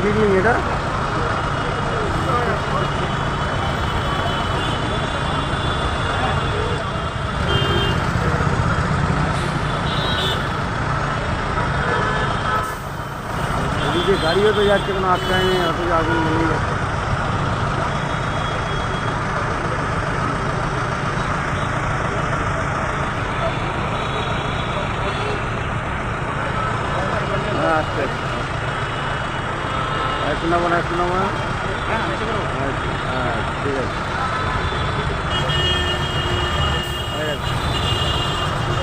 Picnic এটা? এদিকে গাড়িও তো যাচ্ছে, কোনো আটকায় নেই, অথচ আগুন লেগে যাচ্ছে। আচ্ছা শোনাবো না, শোনাবো না। হ্যাঁ ঠিক আছে।